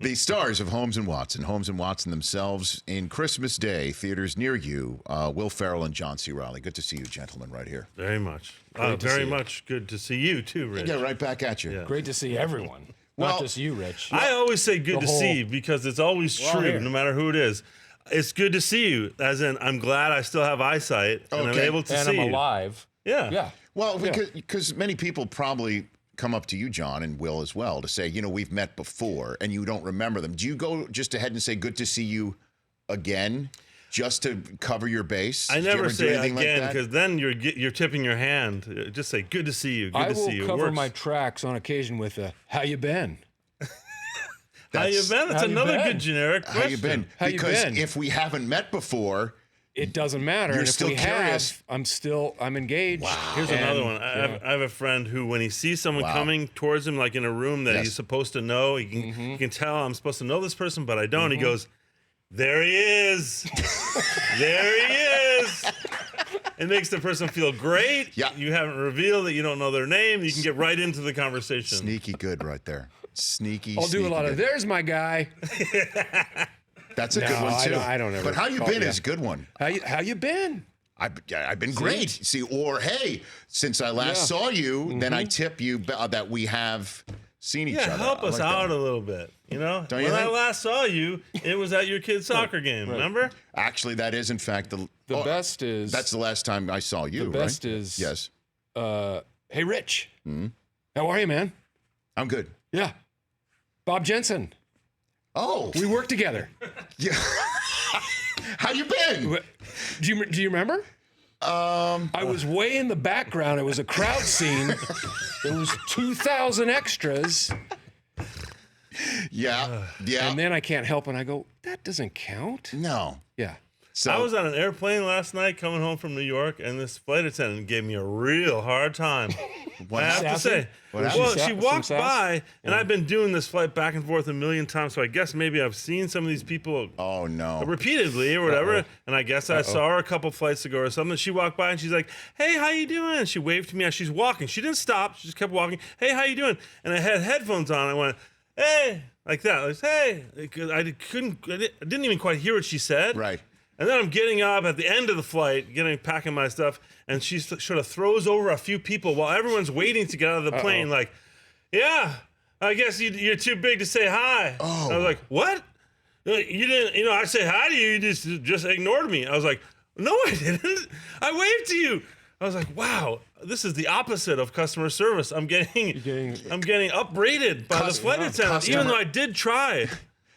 The stars of Holmes and Watson themselves in Christmas Day, theaters near you, Will Ferrell and John C. Reilly. Good to see you, gentlemen, right here. Very much. Very much good to see you, too, Rich. Yeah, right back at you. Yeah. Great to see everyone. Not just you, Rich. I always say good to see because it's always true, no matter who it is. It's good to see you, as in I'm glad I still have eyesight and I'm able to see you. And I'm alive. Yeah. Well, because many people probably come up to you, John, and Will as well, to say, we've met before, and you don't remember them. Do you go just ahead and say, good to see you again, just to cover your base? I never say again, because then you're tipping your hand. Just say, good to see you, good to see you. I will cover my tracks on occasion with a, how you been? How you been? That's another good generic question. How you been? Because if we haven't met before... It doesn't matter. You're and if still we curious. I'm engaged. Wow. Here's another one. I have a friend who, when he sees someone coming towards him, like in a room that he's supposed to know, he can tell I'm supposed to know this person, but I don't. He goes, there he is. There he is. It makes the person feel great. Yeah. You haven't revealed that you don't know their name. You can get right into the conversation. Sneaky good right there. Sneaky, I'll do a lot of, there's my guy. That's a good one too. I don't ever. But how you been is a good one. How you been? I've been great. See, or hey, since I last saw you, then I tip you that we have seen each other. Yeah, help us out a little bit. When I last saw you, it was at your kid's soccer game. Remember? Actually, that is in fact the best is. That's the last time I saw you. The best is. Yes. Hey, Rich. How are you, man? I'm good. Yeah. Bob Jensen. Oh, we work together. Yeah. How you been? Do you remember? I was way in the background. It was a crowd scene. There was 2,000 extras. Yeah. And then I can't help it. I go, that doesn't count. No. Yeah. So I was on an airplane last night coming home from New York, and this flight attendant gave me a real hard time. I have to say. Well, she walked by, and I've been doing this flight back and forth a million times, so I guess maybe I've seen some of these people repeatedly or whatever, and I guess I saw her a couple flights ago or something. She walked by, and she's like, hey, how you doing? She waved to me as she's walking. She didn't stop. She just kept walking. Hey, how you doing? And I had headphones on. I went, hey, like that. I was, hey. I didn't even quite hear what she said. Right. And then I'm getting up at the end of the flight, packing my stuff, and she sort of throws over a few people while everyone's waiting to get out of the plane. Like, yeah, I guess you're too big to say hi. Oh. I was like, what? You didn't? I say hi to you. You just ignored me. I was like, no, I didn't. I waved to you. I was like, wow, this is the opposite of customer service. I'm getting upbraided by the flight attendant, even though I did try.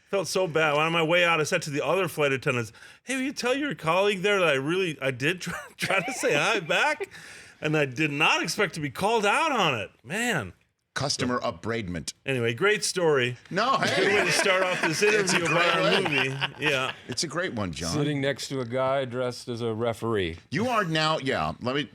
Felt so bad. On my way out, I said to the other flight attendants, hey, will you tell your colleague there that I did try to say hi back? And I did not expect to be called out on it. Man. Customer upbraidment. Anyway, great story. No, hey. Good way to start off this interview about our movie. Yeah. It's a great one, John. Sitting next to a guy dressed as a referee. You are now,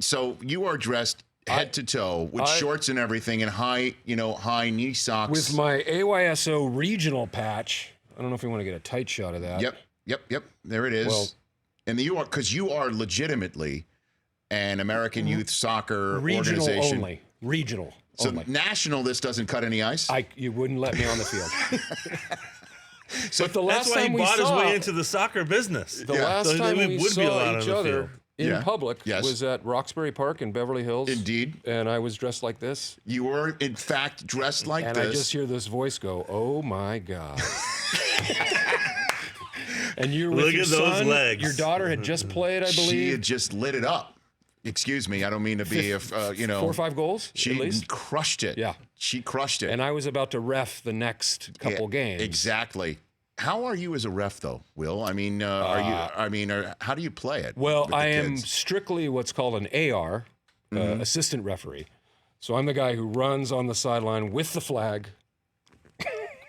so you are dressed head to toe with shorts and everything and high knee socks. With my AYSO regional patch. I don't know if you want to get a tight shot of that. Yep. There it is. Well, and because you are legitimately an American youth soccer organization. Regional so only. National, this doesn't cut any ice? You wouldn't let me on the field. So but the last that's why time he bought his way into the soccer business. The last time we saw each other in public was at Roxbury Park in Beverly Hills. Indeed. And I was dressed like this. You were, in fact, dressed like this. And I just hear this voice go, oh, my God. And you're with your son. Those legs. Your daughter had just played, I believe. She had just lit it up. Excuse me, I don't mean to be, 4 or 5 goals, she at least? crushed it. Yeah. She crushed it. And I was about to ref the next couple games. Exactly. How are you as a ref, though, Will? I mean, how do you play it? Well, I am strictly what's called an AR, assistant referee. So I'm the guy who runs on the sideline with the flag.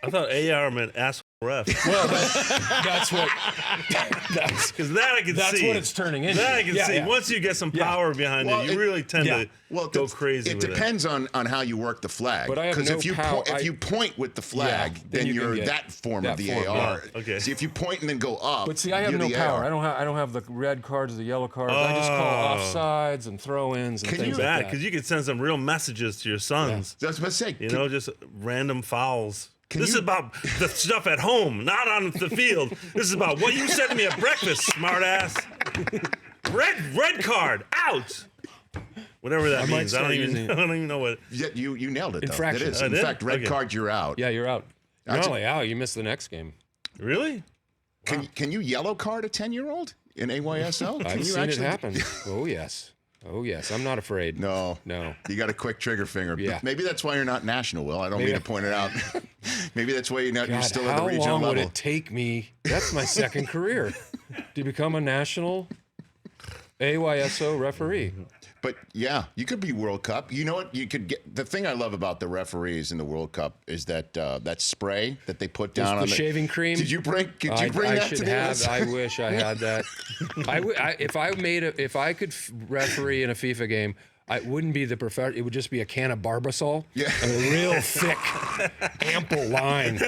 I thought AR meant asshole ref. Well, that's what. Because that I can see. That's what it's turning into. That I can see. Once you get some power behind it, you really tend to go crazy. It depends on how you work the flag. But I have no power. If you point with the flag, then you're that form of the AR. Yeah. Okay. See, if you point and then go up, but see, I have no power. I don't have the red cards or the yellow cards. I just call offsides and throw-ins and things like that. Because you could send some real messages to your sons. That's what I say. Just random fouls. This is about the stuff at home, not on the field. This is about what you said to me at breakfast, smartass. Red card, out. Whatever that means. I don't even know what. Yeah, you nailed it. Infraction. It is. In fact, red card, you're out. Yeah, you're out. Not only out, you missed the next game. Really? Can you yellow card a 10-year-old in AYSO? I've seen it happen. Oh, yes. Oh, yes. I'm not afraid. No. You got a quick trigger finger. Yeah. Maybe that's why you're not national, Will. I don't mean to point it out. Maybe that's why you're still at the regional level. How long would it take me? That's my second career to become a national AYSO referee. But yeah, you could be World Cup. You know what? You could get the thing I love about the referees in the World Cup is that that spray that they put down on the shaving cream. Did you bring? Could you bring that to the I wish I had that. If I could referee in a FIFA game, it wouldn't be the professional. It would just be a can of Barbasol and a real thick, ample line,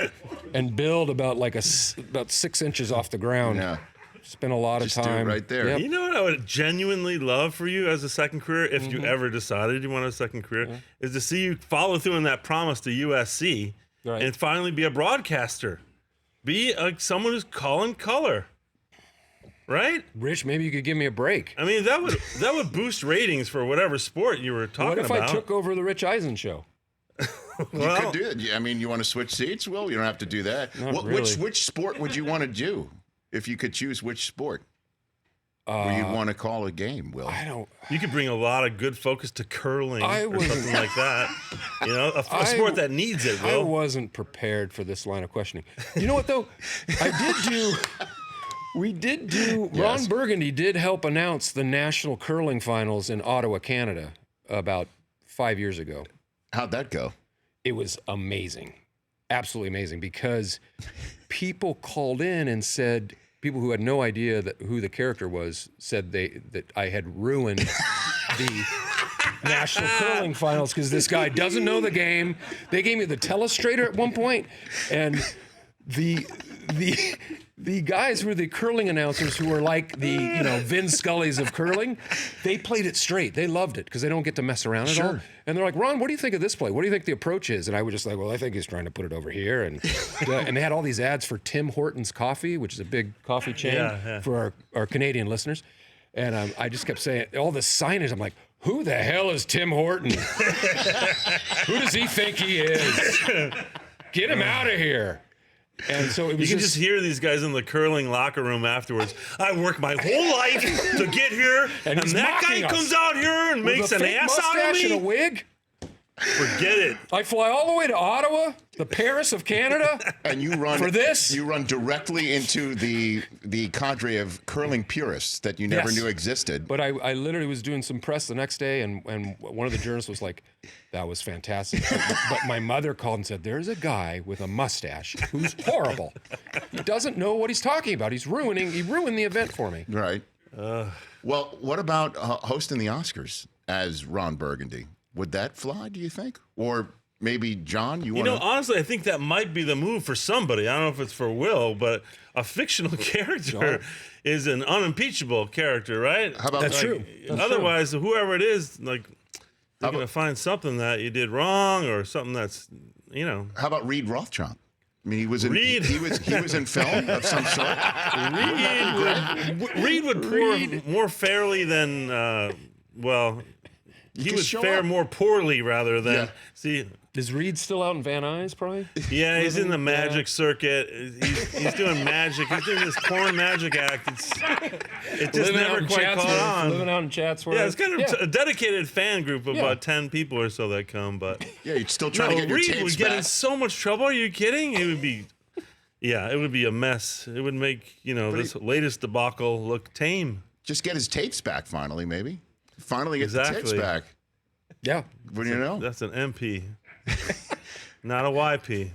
and build about 6 inches off the ground. Yeah. Spend a lot of time right there. Yep. You know what I would genuinely love for you as a second career, if you ever decided you wanted a second career, is to see you follow through on that promise to USC and finally be a broadcaster. Be someone who's calling color. Right? Rich, maybe you could give me a break. I mean, that would boost ratings for whatever sport you were talking about. What if I took over the Rich Eisen show? You could do it. I mean, you want to switch seats? Well, you don't have to do that. Really. Which sport would you want to do? If you could choose which sport where you'd want to call a game, Will? I don't. You could bring a lot of good focus to curling or something like that. You know, a sport that needs it, Will. I wasn't prepared for this line of questioning. You know what, though? We did do. Ron Burgundy did help announce the national curling finals in Ottawa, Canada, about 5 years ago. How'd that go? It was amazing. Absolutely amazing, because people called in and said, people who had no idea who the character was, said that I had ruined the national curling finals because this guy doesn't know the game. They gave me the telestrator at one point, and the guys who were the curling announcers, who were like the Vin Scullys of curling, they played it straight. They loved it because they don't get to mess around at all. And they're like, Ron, what do you think of this play? What do you think the approach is? And I was just like, well, I think he's trying to put it over here. And they had all these ads for Tim Hortons Coffee, which is a big coffee chain for our Canadian listeners. And I just kept saying, all this signage, I'm like, who the hell is Tim Horton? Who does he think he is? Get him out of here. And so it was you can just hear these guys in the curling locker room afterwards. I worked my whole life to get here, and that guy comes out here and makes an ass out of me. And a wig. Forget it. I fly all the way to Ottawa, the Paris of Canada, and you run for this. You run directly into the cadre of curling purists that you never knew existed. But I literally was doing some press the next day, and one of the journalists was like, "That was fantastic." But my mother called and said, "There's a guy with a mustache who's horrible. He doesn't know what he's talking about. He ruined the event for me." Right. Well, what about hosting the Oscars as Ron Burgundy? Would that fly, do you think? Or maybe, John, you want to... honestly, I think that might be the move for somebody. I don't know if it's for Will, but a fictional character is an unimpeachable character, right? How about That's true. Otherwise, whoever it is, they're going to find something that you did wrong or something that's, How about Reed Rothschild? I mean, he was in film of some sort. Reed would pour more fairly than, he would fare more poorly rather than see. Is Reed still out in Van Nuys, probably? Yeah, he's in the magic circuit. He's doing magic. He's doing this porn magic act. It just never quite caught on. Living out in Chatsworth. Yeah, it's kind of a dedicated fan group of about 10 people or so that come. But yeah, you're still trying to get your tapes back. Reed would get in so much trouble. Are you kidding? It would be, it would be a mess. It would make this latest debacle look tame. Just get his tapes back finally, maybe. Finally get the tapes back. Yeah. What do you know? That's an MP, not a YP.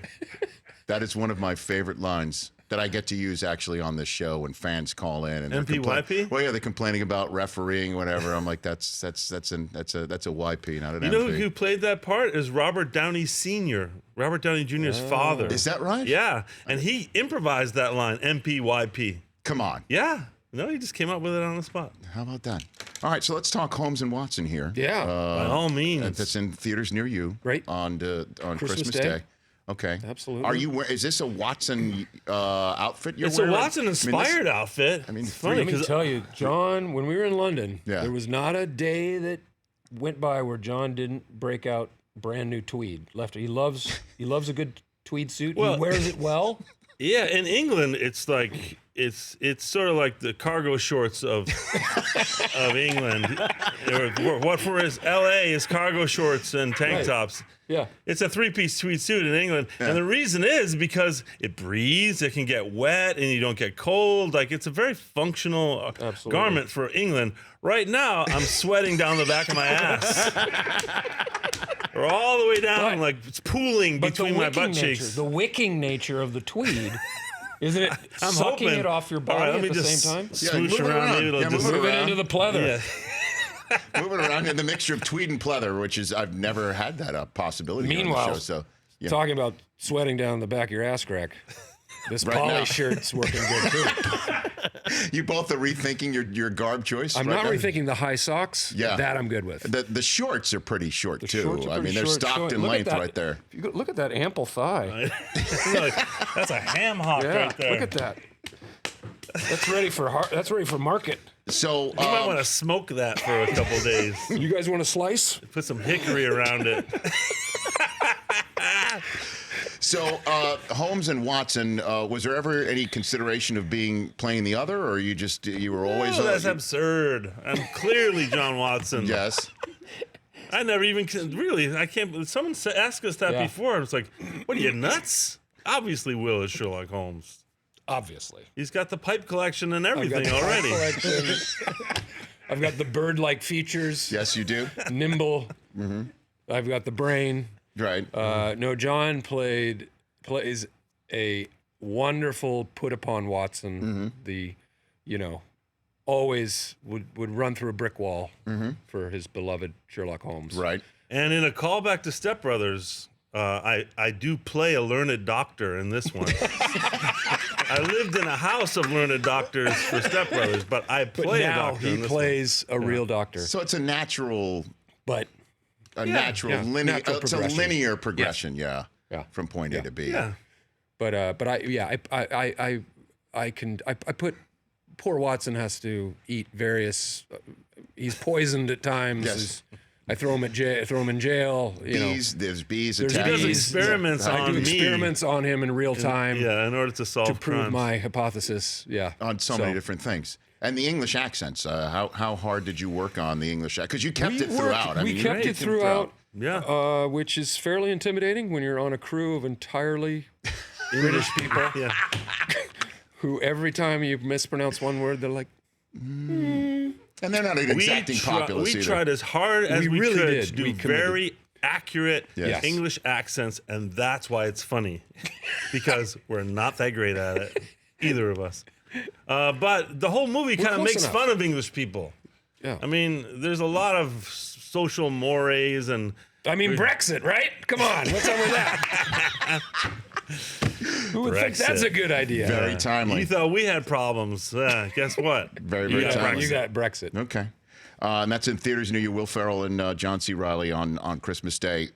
That is one of my favorite lines that I get to use actually on this show when fans call in and MPYP. Well, yeah, they're complaining about refereeing, whatever. I'm like, that's a YP, not an MP. You know who played that part is Robert Downey Sr., Robert Downey Jr.'s father. Is that right? Yeah, and he improvised that line, MPYP. Come on. Yeah. No, he just came up with it on the spot. How about that? All right, so let's talk Holmes and Watson here. Yeah, by all means. That's in theaters near you. Right. On Christmas Day. Okay. Absolutely. Are you? Is this a Watson outfit you're It's wearing? a Watson-inspired outfit. I mean, it's funny Let me because tell you, John, when we were in London, Yeah. there was not a day that went by where John didn't break out brand new tweed. He loves a good tweed suit. Well- He wears it well. yeah, in England, it's like it's sort of like the cargo shorts of England. What for is L.A. is cargo shorts and tank Right. tops. Yeah. It's a three-piece tweed suit in England, and the reason is because it breathes, it can get wet, and you don't get cold. Like, it's a very functional Absolutely. garment for England. Right now, I'm sweating down the back of my ass. Or all the way down, But- like it's pooling But between my butt cheeks. the wicking nature of the tweed, isn't it I'm sucking hoping. it off your All body right, at let me the just same time? smoosh move it around. around. Maybe it'll Yeah, just move it Move it around. into the pleather. Yeah. Moving around in the mixture of tweed and pleather, which is I've never had that possibility. on the Meanwhile, show, so yeah. Talking about sweating down the back of your ass crack, this Right poly now. shirt's working good too. you both are rethinking your garb choice. I'm right not now? rethinking the high socks. Yeah. That I'm good with. The shorts are pretty short too. Shorts are I mean, pretty they're short, stocked in Look at length that. right there. If you look at that ample thigh. Look, that's a ham hock Yeah, right there. look at that. That's ready for market. So You might want to smoke that for a couple days. You guys want a slice? Put some hickory around it. Holmes and Watson, was there ever any consideration of playing the other, or you were always? Oh, that's absurd. I'm clearly John Watson. Yes. I never even really. I can't. Someone asked us that Yeah. before. It's like, what are you nuts? Obviously, Will is Sherlock Holmes. Obviously. He's got the pipe collection and everything the already. collection. I've got the bird-like features. Yes, you do. Nimble. I've got the brain. Right. No, John plays a wonderful put upon Watson. Always would run through a brick wall for his beloved Sherlock Holmes. Right. And in a callback to Step Brothers, I do play a learned doctor in this one. I lived in a house of learned doctors for Step Brothers, but I But play a now doctor in he this plays a real doctor. So it's a natural, But natural yeah, linear. natural It's a progression. linear progression. Yeah. Yeah. From point A to B. one. Yeah. but I put poor Watson has to eat various. He's poisoned at times. Yes. I throw him in jail. There's bees There's attacking. He does bees. experiments I on do me. experiments on him in real time Yeah, in order to solve to prove crimes. my hypothesis. Yeah, on so many different things. And the English accents. How hard did you work on the English accent? Because you kept it throughout. We kept it throughout. Yeah. Which is fairly intimidating when you're on a crew of entirely British people Yeah. who every time you mispronounce one word, they're like, And they're not exacting populace we either. tried as hard as We we really could did. to do We committed. very accurate Yes. English accents, and that's why it's funny, because we're not that great at it, either of us. But the whole movie kind of close makes enough. fun of English people. yeah. I mean, there's a lot of social mores and Brexit, right? Come on, what's up with that? Who would think that's Brexit. a good idea? Very timely. you thought we had problems. Guess what? Very, You very timely. got Brexit. Okay. And that's in theaters near you. Will Ferrell and John C. Reilly on Christmas Day.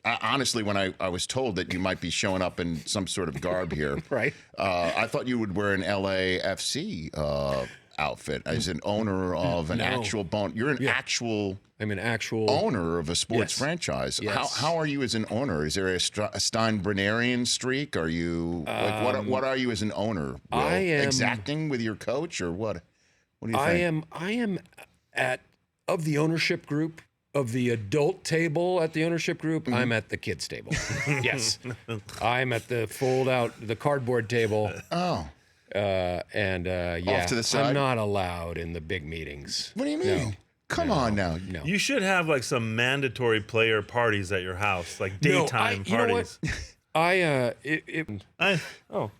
Honestly, when I was told that you might be showing up in some sort of garb here, Right. I thought you would wear an LAFC outfit as an owner of an actual bone. You're an actual I'm an actual owner of a sports Yes. franchise. Yes. How are you as an owner? Is there a Steinbrennerian streak? Are you what are you as an owner? Will? I am- exacting with your coach or what? What do you think? I am of the ownership group, of the adult table at the ownership group, I'm at the kids table. Yes. I'm at the cardboard table. Oh. Yeah, Off to the side? I'm not allowed in the big meetings. What do you mean? Come on now. No. You should have like some mandatory player parties at your house, like daytime you know parties. Oh.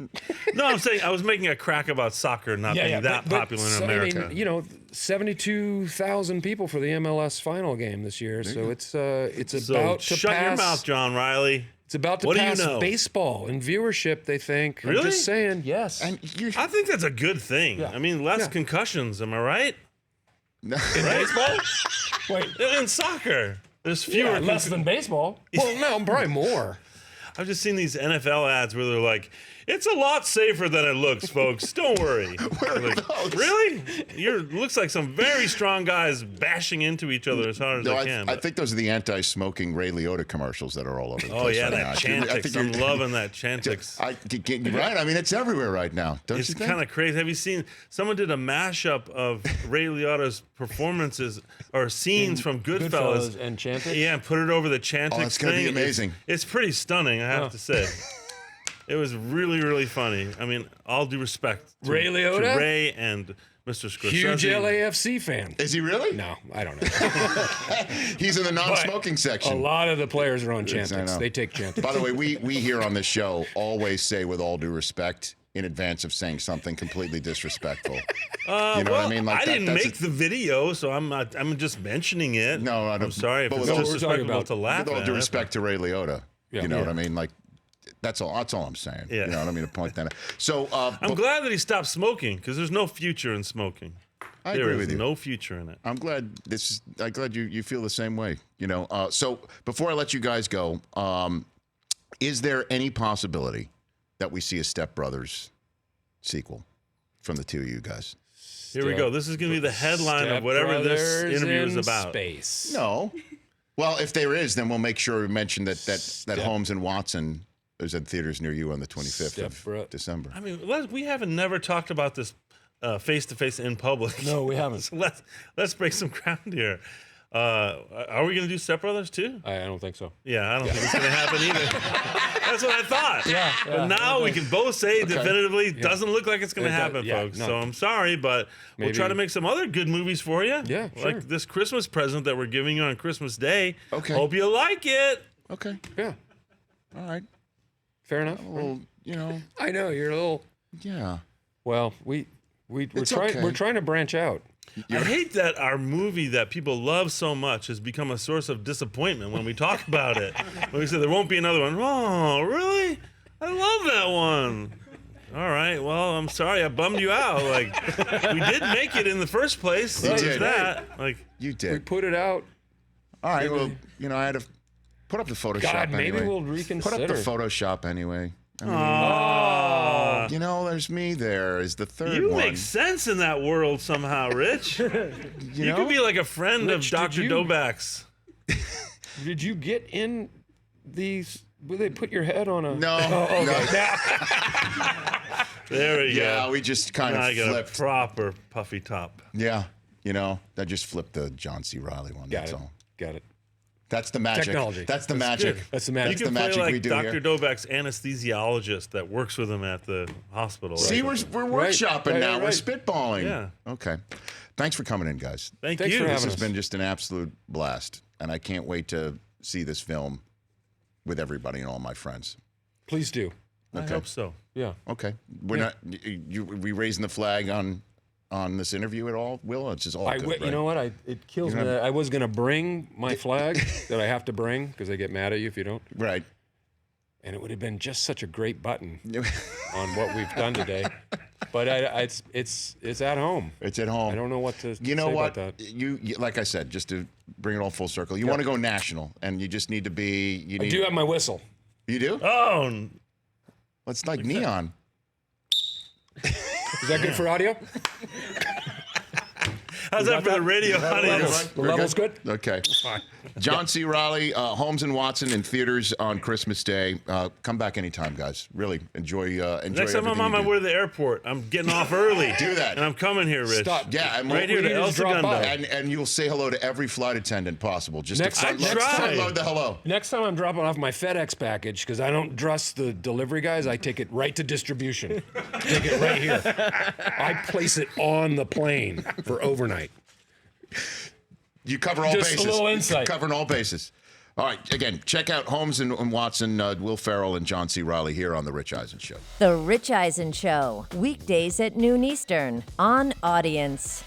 No, I'm saying I was making a crack about soccer not being that popular in America. I mean, 72,000 people for the MLS final game this year, so it's So about to shut pass. your mouth, John Reilly. It's about to What do you pass know? baseball in viewership. They think. I'm Really? just saying. Yes. And you I think that's a good thing. Yeah. I mean, less Yeah. concussions. Am I right? in baseball? Wait. In soccer, there's fewer. Less than baseball. Well, no, probably more. I've just seen these NFL ads where they're like, "It's a lot safer than it looks, folks. Don't worry." Like, really? Looks like some very strong guys bashing into each other as hard as they can. I think those are the anti-smoking Ray Liotta commercials that are all over the place. Oh yeah, right that now. Chantix. I'm loving that Chantix. Right? I mean, it's everywhere right now. Don't you think? It's kind of crazy. Have you seen? Someone did a mashup of Ray Liotta's performances or scenes from Goodfellas and Chantix. Yeah, and put it over the Chantix thing. It's going to be amazing. It's pretty stunning, I have to say. It was really, really funny. I mean, all due respect to Ray Liotta, to Ray and Mr. Scorsese. Huge LAFC fan. Is he really? No, I don't know. He's in the non-smoking section. A lot of the players are on Chantix. They take Chantix. By the way, we here on this show always say with all due respect in advance of saying something completely disrespectful. You know what I mean? Like I didn't make the video, so I'm just mentioning it. No, I don't. I'm sorry if but it's with all- disrespectful to laugh With all at. due respect to Ray Liotta, you know Yeah. what I mean? Like, that's all I'm saying. Yeah. You know what I mean? To point that out. So I'm glad that he stopped smoking because there's no future in smoking. I There agree is with you. no future in it. I'm glad you feel the same way. You know. So before I let you guys go, is there any possibility that we see a Step Brothers sequel from the two of you guys? Here we go. This is going to be the headline of whatever this interview is about. Space. No. Well, if there is, then we'll make sure we mention that Holmes and Watson is in theaters near you on the 25th of December. I mean, we haven't never talked about this face to face in public. No, we haven't. So let's break some ground here. Are we going to do Step Brothers too? I don't think so. Yeah, I don't think it's going to happen either. That's what I thought. Yeah, But now we can both say definitively doesn't look like it's going to happen, yeah, folks. no. So I'm sorry, but we'll try to make some other good movies for you. Yeah, sure. Like this Christmas present that we're giving you on Christmas Day. Okay. Hope you like it. Okay. Yeah. All right. Fair enough. Well, you know. I know you're a little. Yeah. Well, we're trying to branch out. I hate that our movie that people love so much has become a source of disappointment when we talk about it. When we say there won't be another one. Oh, really? I love that one. All right. Well, I'm sorry I bummed you out. Like, we did make it in the first place. You There's did. that. Like, You did. We put it out. All right. Well, you know, I had to put up the Photoshop God, maybe anyway. we'll Put up the reconsider. Photoshop anyway. I mean, oh, you know, there's me there is the third you one. make sense in that world somehow, Rich. You know? could be like a friend Rich, of did Dr. you- Dobak's. Did you get in these? Will they put your head on a? No. Oh, okay. No. There we go. Yeah, we just kind Now I of got flipped. a proper puffy top. Yeah. You know, I just flipped the John C. Reilly one. Got That's it. all. Got it. That's the magic. Technology. That's the magic. good. That's the You magic. the can magic play we like do Dr. here. Dobak's anesthesiologist that works with him at the hospital. See, right? we're Right. workshopping Right, now. right, We're right. spitballing. Yeah. Okay. Thanks for coming in, guys. Thanks Thanks you. for This having has us. been just an absolute blast, and I can't wait to see this film with everybody and all my friends. Please do. I hope so. Yeah. Okay. We're not. We raising the flag on this interview at all, Will? It's just all good, right? You know what? It kills me. That I was gonna bring my flag that I have to bring because they get mad at you if you don't. Right. And it would have been just such a great button on what we've done today. But it's at home. It's at home. I don't know what to You know say what? about that. You like I said, just to bring it all full circle. You want to go national, and you just need to be. You I need. do have my whistle. You do? Oh, It's like neon. Is that good for audio? how's that for the radio audience? The level's good? Okay. John C. Reilly, Holmes and Watson in theaters on Christmas Day. Come back anytime, guys. Really enjoy. Next time I'm everything on you my do. way to the airport, I'm getting off early. Do that. And I'm coming here, Rich. Stop. Yeah, and Right here We to need to El just drop by. Segundo. And you'll say hello to every flight attendant possible. Just Next- to I front tried. load the hello. Next time I'm dropping off my FedEx package, because I don't trust the delivery guys, I take it right to distribution. Take it right here. I place it on the plane for overnight. You cover all Just a bases. little You're insight. covering all bases. All right. Again, check out Holmes and Watson, Will Ferrell, and John C. Reilly here on The Rich Eisen Show. The Rich Eisen Show, weekdays at noon Eastern on Audience.